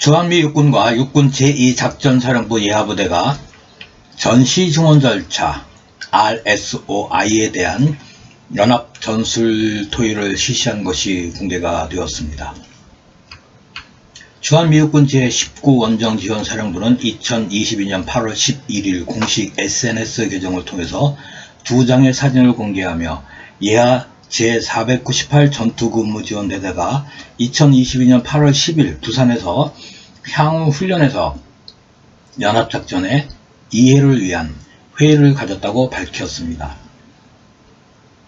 주한미 육군과 육군 제2작전사령부 예하부대가 전시증원 절차 RSOI에 대한 연합 전술 토의를 실시한 것이 공개가 되었습니다. 주한미육군 제19원정지원사령부는 2022년 8월 11일 공식 SNS 계정을 통해서 두 장의 사진을 공개하며 예하 제498 전투근무지원대대가 2022년 8월 10일 부산에서 향후 훈련에서 연합작전의 이해를 위한 회의를 가졌다고 밝혔습니다.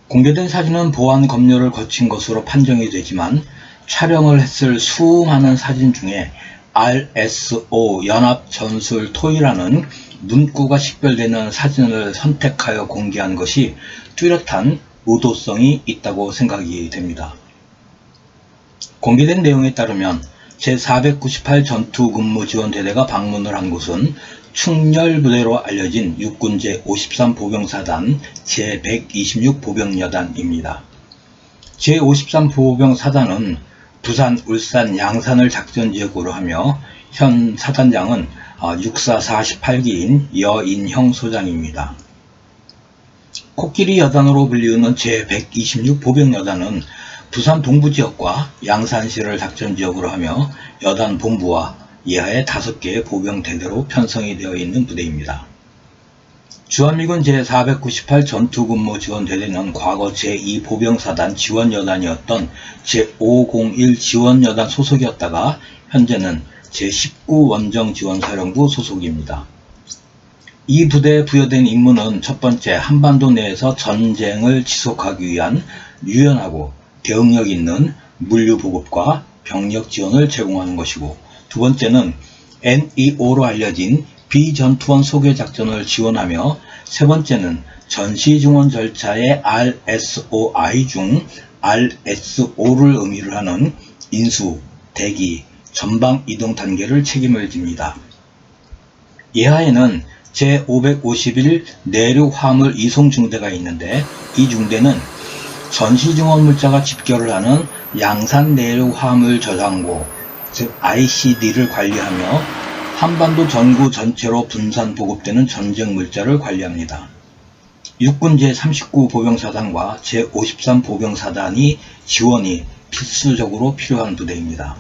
공개된 사진은 보안 검열을 거친 것으로 판정이 되지만 촬영을 했을 수많은 사진 중에 RSO 연합전술 토의라는 문구가 식별되는 사진을 선택하여 공개한 것이 뚜렷한 의도성이 있다고 생각이 됩니다. 공개된 내용에 따르면 제498 전투근무지원대대가 방문을 한 곳은 충렬부대로 알려진 육군 제53 보병사단 제126 보병여단입니다. 제53 보병사단은 부산, 울산, 양산을 작전지역으로 하며 현 사단장은 육사 48기인 여인형 소장입니다. 코끼리 여단으로 불리우는 제126 보병여단은 부산 동부지역과 양산시를 작전지역으로 하며 여단 본부와 예하의 5개의 보병대대로 편성이 되어 있는 부대입니다. 주한미군 제498 전투근무지원대대는 과거 제2보병사단 지원여단이었던 제501 지원여단 소속이었다가 현재는 제19원정지원사령부 소속입니다. 이 부대에 부여된 임무는 첫 번째, 한반도 내에서 전쟁을 지속하기 위한 유연하고 대응력 있는 물류 보급과 병력 지원을 제공하는 것이고, 두 번째는 NEO로 알려진 비전투원 소개 작전을 지원하며, 세 번째는 전시증원 절차의 RSOI 중 RSO를 의미를 하는 인수, 대기, 전방 이동 단계를 책임을 집니다. 예하에는 제551 내륙 화물 이송 중대가 있는데, 이 중대는 전시증원 물자가 집결을 하는 양산 내륙 화물 저장고, 즉 ICD를 관리하며 한반도 전구 전체로 분산 보급되는 전쟁 물자를 관리합니다. 육군 제39 보병사단과 제53 보병사단이 지원이 필수적으로 필요한 부대입니다.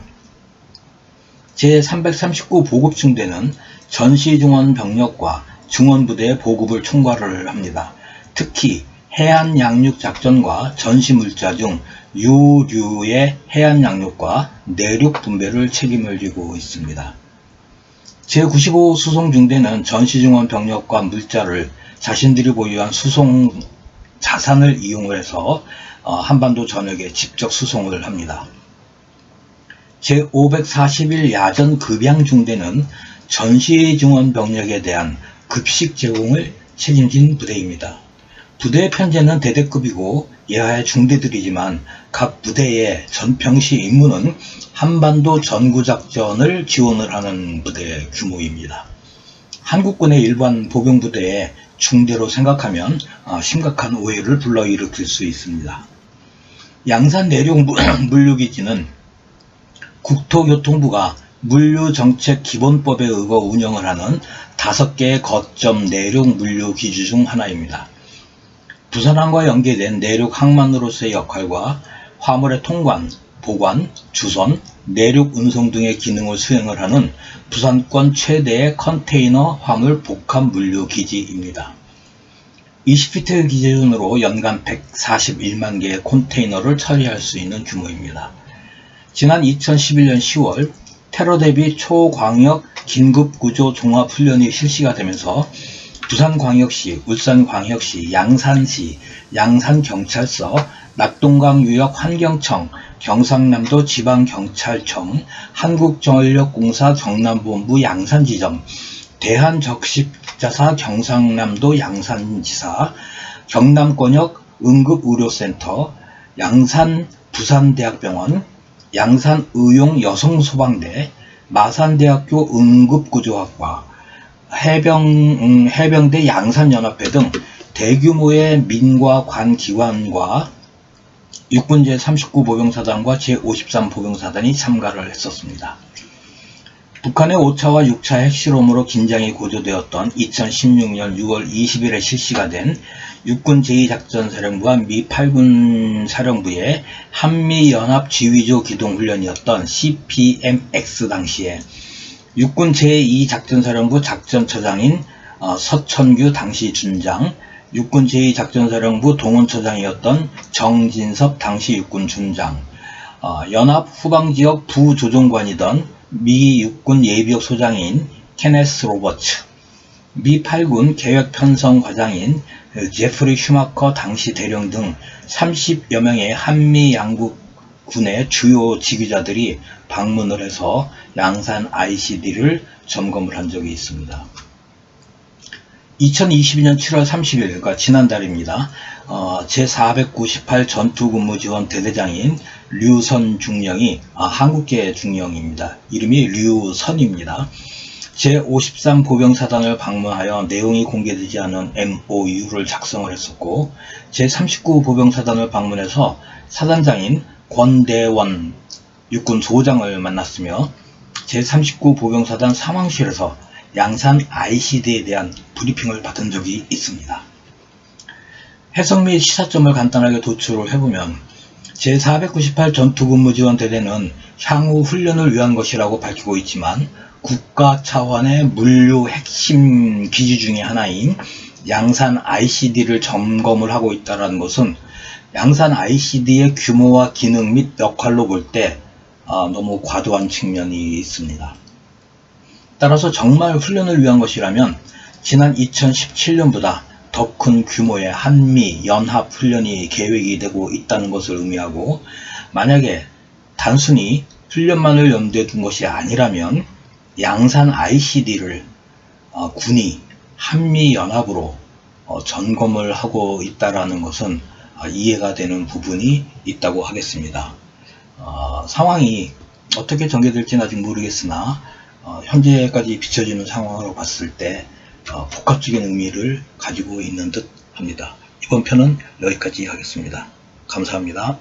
제339 보급중대는 전시증원 병력과 증원부대의 보급을 총괄을 합니다. 특히 해안 양육 작전과 전시 물자 중 유류의 해안 양육과 내륙 분배를 책임을 지고 있습니다. 제95 수송중대는 전시증원 병력과 물자를 자신들이 보유한 수송 자산을 이용을 해서 한반도 전역에 직접 수송을 합니다. 제541 야전 급양중대는 전시증원 병력에 대한 급식 제공을 책임진 부대입니다. 부대의 편제는 대대급이고 예하의 중대들이지만 각 부대의 전평시 임무는 한반도 전구작전을 지원을 하는 부대 규모입니다. 한국군의 일반 보병부대의 중대로 생각하면 심각한 오해를 불러일으킬 수 있습니다. 양산 내륙 물류기지는 국토교통부가 물류정책기본법에 의거 운영을 하는 5개의 거점 내륙 물류기지 중 하나입니다. 부산항과 연계된 내륙 항만으로서의 역할과 화물의 통관, 보관, 주선, 내륙 운송 등의 기능을 수행을 하는 부산권 최대의 컨테이너 화물 복합 물류 기지입니다. 20피트 기준으로 연간 141만 개의 컨테이너를 처리할 수 있는 규모입니다. 지난 2011년 10월 테러 대비 초광역 긴급구조 종합훈련이 실시가 되면서 부산광역시, 울산광역시, 양산시, 양산경찰서, 낙동강유역 환경청, 경상남도 지방경찰청, 한국전력공사 경남본부 양산지점, 대한적십자사 경상남도 양산지사, 경남권역 응급의료센터, 양산 부산대학병원, 양산의용 여성소방대, 마산대학교 응급구조학과, 해병대 양산연합회 등 대규모의 민과 관기관과 육군 제39 보병사단과 제53 보병사단이 참가를 했었습니다. 북한의 5차와 6차 핵실험으로 긴장이 고조되었던 2016년 6월 20일에 실시가 된 육군 제2작전사령부와 미 8군 사령부의 한미연합 지휘조 기동훈련이었던 CPMX 당시에 육군 제2작전사령부 작전처장인 서천규 당시 준장, 육군 제2작전사령부 동원처장이었던 정진섭 당시 육군 준장, 연합 후방지역 부조종관이던 미 육군 예비역 소장인 케네스 로버츠, 미 8군 계획편성 과장인 제프리 슈마커 당시 대령 등 30여 명의 한미 양국 군의 주요 지휘자들이 방문을 해서 양산 ICD를 점검을 한 적이 있습니다. 2022년 7월 30일, 그러니까 지난달입니다. 제498 전투근무지원 대대장인 류선 중령이 한국계 중령입니다. 이름이 류선입니다. 제53 보병사단을 방문하여 내용이 공개되지 않은 MOU를 작성을 했었고, 제39 보병사단을 방문해서 사단장인 권대원 육군 소장을 만났으며 제39 보병사단 상황실에서 양산 ICD에 대한 브리핑을 받은 적이 있습니다. 해석 및 시사점을 간단하게 도출을 해보면 제498 전투근무지원대대는 향후 훈련을 위한 것이라고 밝히고 있지만 국가 차원의 물류 핵심 기지 중의 하나인 양산 ICD를 점검을 하고 있다는 것은 양산 ICD의 규모와 기능 및 역할로 볼 때 너무 과도한 측면이 있습니다. 따라서 정말 훈련을 위한 것이라면 지난 2017년보다 더 큰 규모의 한미 연합 훈련이 계획이 되고 있다는 것을 의미하고, 만약에 단순히 훈련만을 염두에 둔 것이 아니라면 양산 ICD를 군이 한미 연합으로 점검을 하고 있다는 것은 이해가 되는 부분이 있다고 하겠습니다. 상황이 어떻게 전개될지는 아직 모르겠으나 현재까지 비춰지는 상황으로 봤을 때 복합적인 의미를 가지고 있는 듯 합니다. 이번 편은 여기까지 하겠습니다. 감사합니다.